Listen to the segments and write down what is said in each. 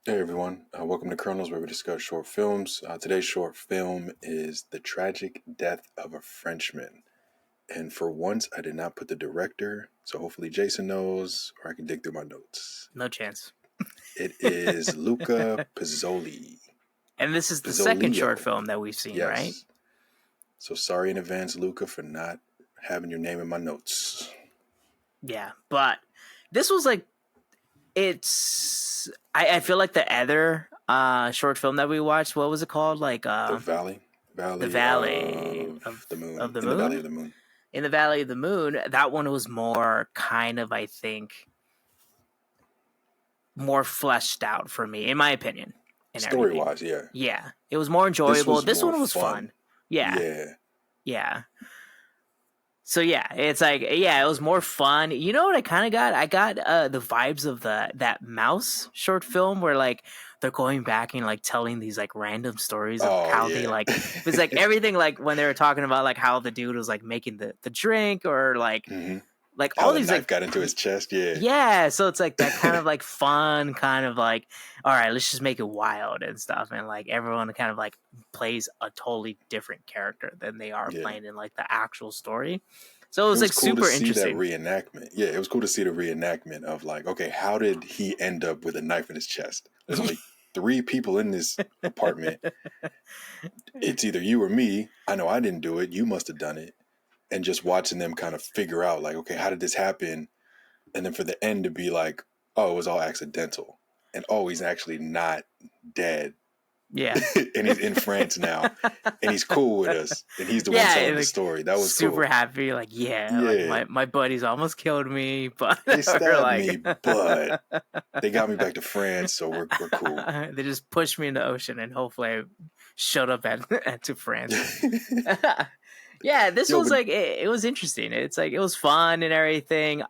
Hey everyone, welcome to Kernels, where we discuss short films. Today's short film is The Tragic Death of a Frenchman. And for once, I did not put the director, so hopefully Jason knows, or I can dig through my notes. No chance. It is Luca Pizzoli. And this is the second short Pizzolio. film that we've seen, right? Yes. So sorry in advance, Luca, for not having your name in my notes. Yeah, but this was like I feel like the other short film that we watched, what was it called? Like The Valley The Valley Valley of the Moon. of the In the Valley Moon? of the Moon. In the Valley of the Moon, that one was more kind of, I think, more fleshed out for me, in my opinion. And everything. Story-wise, yeah. Yeah. It was more enjoyable. This more one was fun. Yeah. Yeah. Yeah. So yeah, it's like it was more fun. You know what I kind of got? I got the vibes of that mouse short film where like they're going back and like telling these like random stories of Oh how they yeah. like it's like everything like when they were talking about like how the dude was like making the drink or hmm like How all the these knife like got into his chest, yeah. yeah, so it's like that kind of like fun kind of like all right, let's just make it wild and stuff and like everyone kind of like plays a totally different character than they are Yeah. playing in like the actual story. So it It was was like cool to super see that interesting. reenactment. Yeah, it was cool to see the reenactment of like, okay, how did he end up with a knife in his chest? There's only three people in this apartment. It's either you or me. I know I didn't do it. You must have done it. And just watching them kind of figure out like, okay, how did this happen? And then for the end to be like, oh, it was all accidental. And oh, he's actually not dead. Yeah. And he's in France now. And he's cool with us. And he's the one Yeah, telling the like story. That was super cool. happy, like yeah, like Yeah. my buddies almost killed me, but They or stabbed like me, but they got me back to France, so we're cool. they just pushed me in the ocean and hopefully I showed up at to France. Yeah, this Yo, was but like it was interesting. It's like it was fun and everything.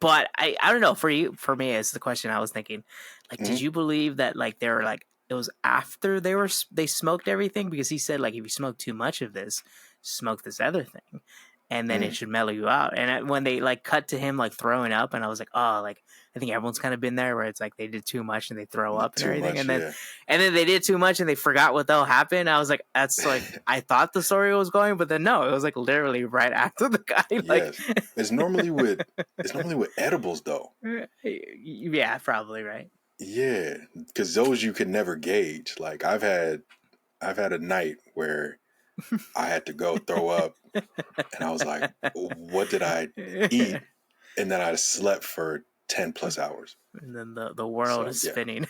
But I don't know for me it's the question I was thinking. Like, did mhm, you believe that like they were like it was after they smoked everything because he said like if you smoke too much of this, smoke this other thing, and then it mhm. should mellow you out. And when they like cut to him like throwing up, and I was like, oh, like I think everyone's kind of been there where it's like they did too much and they throw up and Too everything, much, yeah. and then they did too much and they forgot what the hell happened. I was like, that's like I thought the story was going, but then no, it was like literally right after the guy like Yes. It's normally with edibles though. yeah, probably right. Yeah, because those you can never gauge. Like I've had a night where I had to go throw up, and I was like, "What did I eat?" And And then I slept for 10 plus hours. then the world So is yeah, spinning.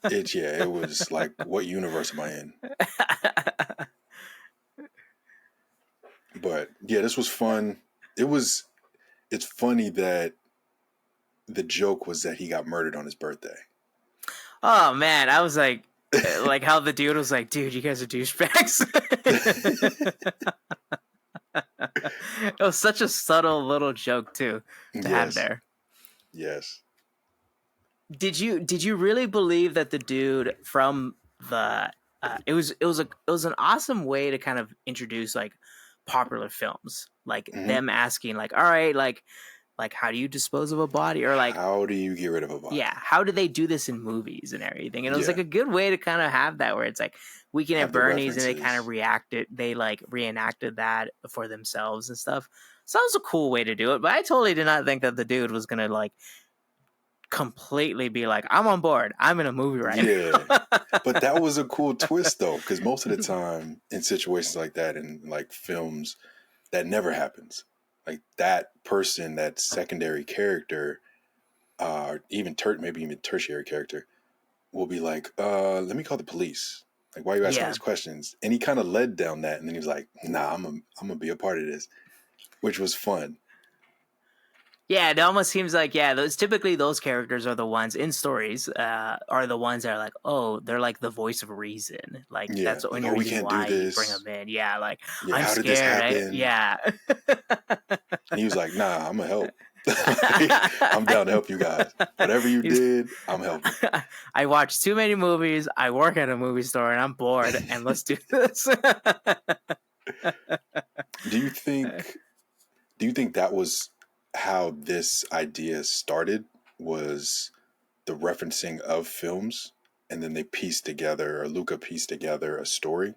it was like, what universe am I in? But yeah, this was fun. It's funny that the joke was that he got murdered on his birthday. Oh man, I was like how the dude was like, dude, you guys are douchebags. It was such a subtle little joke too to have Yes, there. yes. Did you really believe that the dude from the it was an awesome way to kind of introduce like popular films like hmm them asking like all right like how do you dispose of a body or like How do you get rid of a yeah body? how do they do this in movies and everything and it was like Yeah, a good way to kind of have that where it's like Weekend at have the Bernie's and they kind of references. reacted they like reenacted that for themselves and stuff so that was a cool way to do it but I totally did not think that the dude was gonna like completely be like, I'm on board. I'm in a movie right Yeah, now. but that was a cool twist though, because most of the time in situations like that, in like films, that never happens. Like that person, that secondary character, or even maybe even tertiary character, will be like, let me call the police. Like, why are you asking all Yeah. these questions? And he kind of led down that, and then he was like, nah, I'm gonna be a part of this, which was fun. Yeah, it almost seems like those typically those characters are the ones in stories are the ones that are like, oh, they're like the voice of reason. Like that's Yeah, the like, only oh, we reason can't do why you bring this. them in. Yeah, like Yeah, I'm how did this scared. happen? Yeah. And he was like, nah, I'm gonna help. I'm down to help you guys. Whatever you He's, did, I'm helping. I watch too many movies. I work at a movie store and I'm bored. And let's do this. Do you think? Do you think that was how this idea started? Was the referencing of films, and then they piece together, or Luca pieced together a story.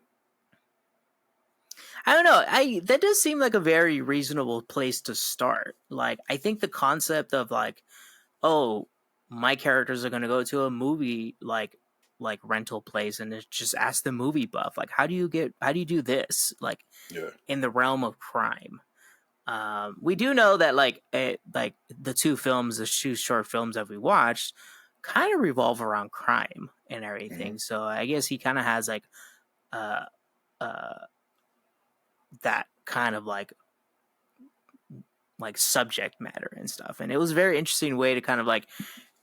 I don't know. That does seem like a very reasonable place to start. Like, I think the concept of like, oh, my characters are going to go to a movie like rental place and just ask the movie buff, like, how do you do this, like, Yeah. in the realm of crime. We do know that like the two short films that we watched kind of revolve around crime and everything. So I guess he kind of has like uh uh that kind of like subject matter and stuff. And it was a very interesting way to kind of like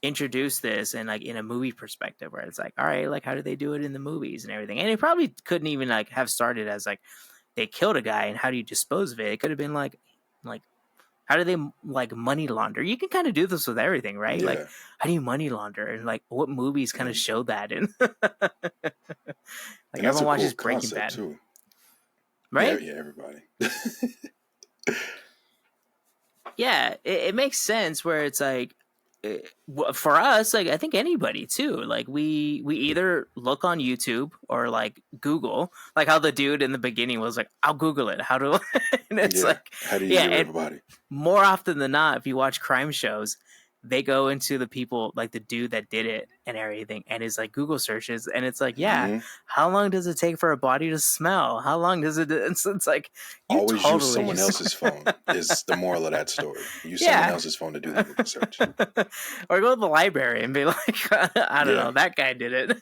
introduce this and like in a movie perspective, where it's like, all right, like, how do they do it in the movies and everything? And it probably couldn't even like have started as like they killed a guy and how do you dispose of it? It could have been like how do they like money launder? You can kind of do this with everything, right? Yeah. Like, how do you money launder? And like, what movies kind of show that? And like, and that's everyone a watches cool Breaking concept Bad, too. right? Yeah, everybody. Yeah, it makes sense where it's like, for us, like, I think anybody too, like we either look on YouTube or like Google, like how the dude in the beginning was like, I'll Google it, how to and it's Yeah. like, How do you yeah, do and everybody? more often than not, if you watch crime shows, they go into the people, like the dude that did it and everything, and his like Google searches, and it's like, yeah, how long does it take for a body to smell? How long does it? It's like, you Always use totally someone else's phone is the moral of that story. Use someone yeah, else's phone to do the Google search. or go to the library and be like, I don't know, that guy did it.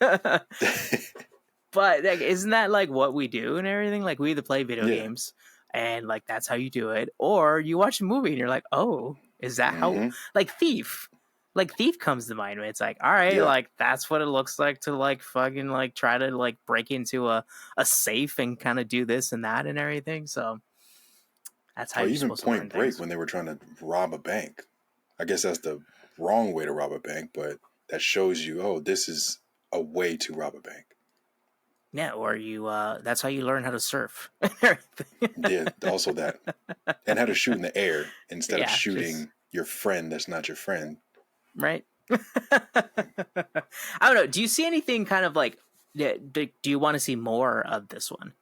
But like, isn't that like what we do and everything? Like, we either play video Yeah. games and like that's how you do it, or you watch a movie and you're like, oh, is that how? Like Thief, like Thief comes to mind. When it's like, all right, Yeah. like that's what it looks like to like fucking like try to like break into a safe and kind of do this and that and everything. So that's how Or you're even supposed to learn Point Break things. when they were trying to rob a bank. I guess that's the wrong way to rob a bank, but that shows you, oh, this is a way to rob a bank. Yeah, or you that's how you learn how to surf. Yeah, also that. And how to shoot in the air instead of shooting your friend that's not your friend. Right? I don't know. Do you see anything kind of like, do you want to see more of this one?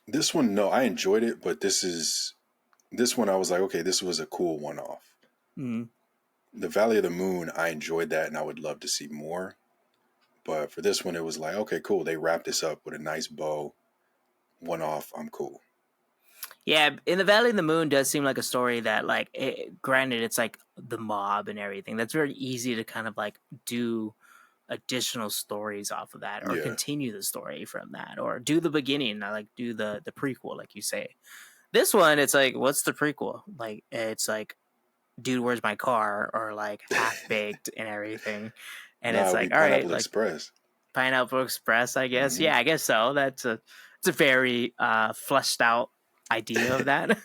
This one, no, I enjoyed it, but this one I was like, okay, this was a cool one-off. The Valley of the Moon, I enjoyed that and I would love to see more. But for this one, it was like, okay, cool. They wrapped this up with a nice bow. One off, I'm cool. Yeah, in the Valley of the Moon does seem like a story that, like, granted, it's like the mob and everything. That's very easy to kind of like do additional stories off of that, or continue the story from that, or do the beginning, like do the prequel, like you say. This one, it's like, what's the prequel? Like, it's like, Dude, Where's My Car, or like Half Baked and everything. And No, it's it'd be like, all right, Pineapple like Express. Pineapple Express, I guess. Yeah, I guess so. It's a very fleshed out idea of that.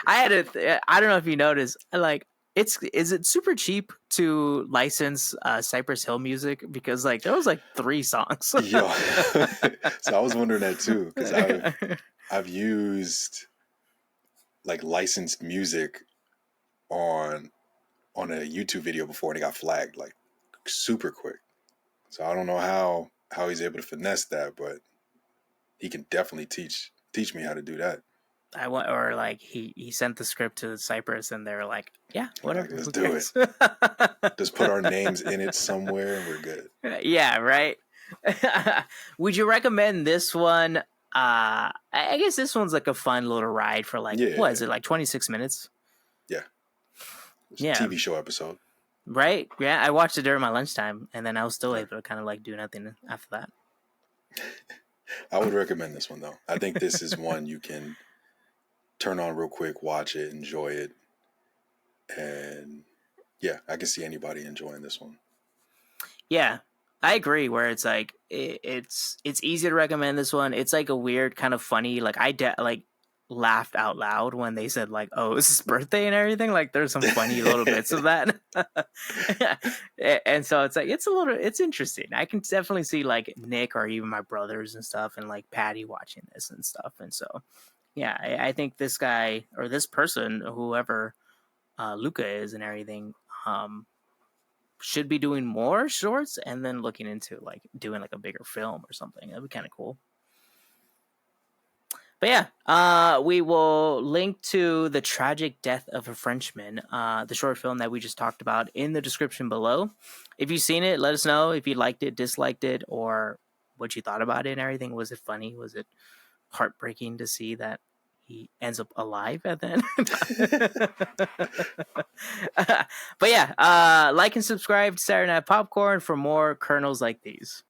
I don't know if you noticed, like, is it super cheap to license Cypress Hill music, because like there was like 3 songs. Yo, so I was wondering that too, because I've used like licensed music on a YouTube video before and it got flagged like super quick. So I don't know how he's able to finesse that, but he can definitely teach me how to do that. I want, or like he sent the script to Cypress and they're like, yeah, whatever, Like, let's who do cares? it. Just put our names in it somewhere and we're good. Yeah, right. Would you recommend this one? I guess this one's like a fun little ride for like, what is it, like 26 minutes? Yeah. Yeah. TV show episode. Right? Yeah, I watched it during my lunchtime and then I was still able to kind of like do nothing after that. I would recommend this one though. I think this is one you can turn on real quick, watch it, enjoy it. And yeah, I can see anybody enjoying this one. Yeah, I agree. Where it's like it's easy to recommend this one. It's like a weird kind of funny. Like like laughed out loud when they said like, "Oh, it's his birthday" and everything. Like there's some funny little bits of that. And so it's like it's interesting. I can definitely see like Nick or even my brothers and stuff and like Patty watching this and stuff. And so yeah, I think this guy or this person, whoever Luca is and everything, should be doing more shorts and then looking into like doing like a bigger film or something. That'd be kind of cool. But yeah, we will link to The Tragic Death of a Frenchman, the short film that we just talked about, in the description below. If you've seen it, let us know if you liked it, disliked it, or what you thought about it and everything. Was it funny? Was it heartbreaking to see that he ends up alive at the end? But yeah, like and subscribe to Saturday Night Popcorn for more kernels like these.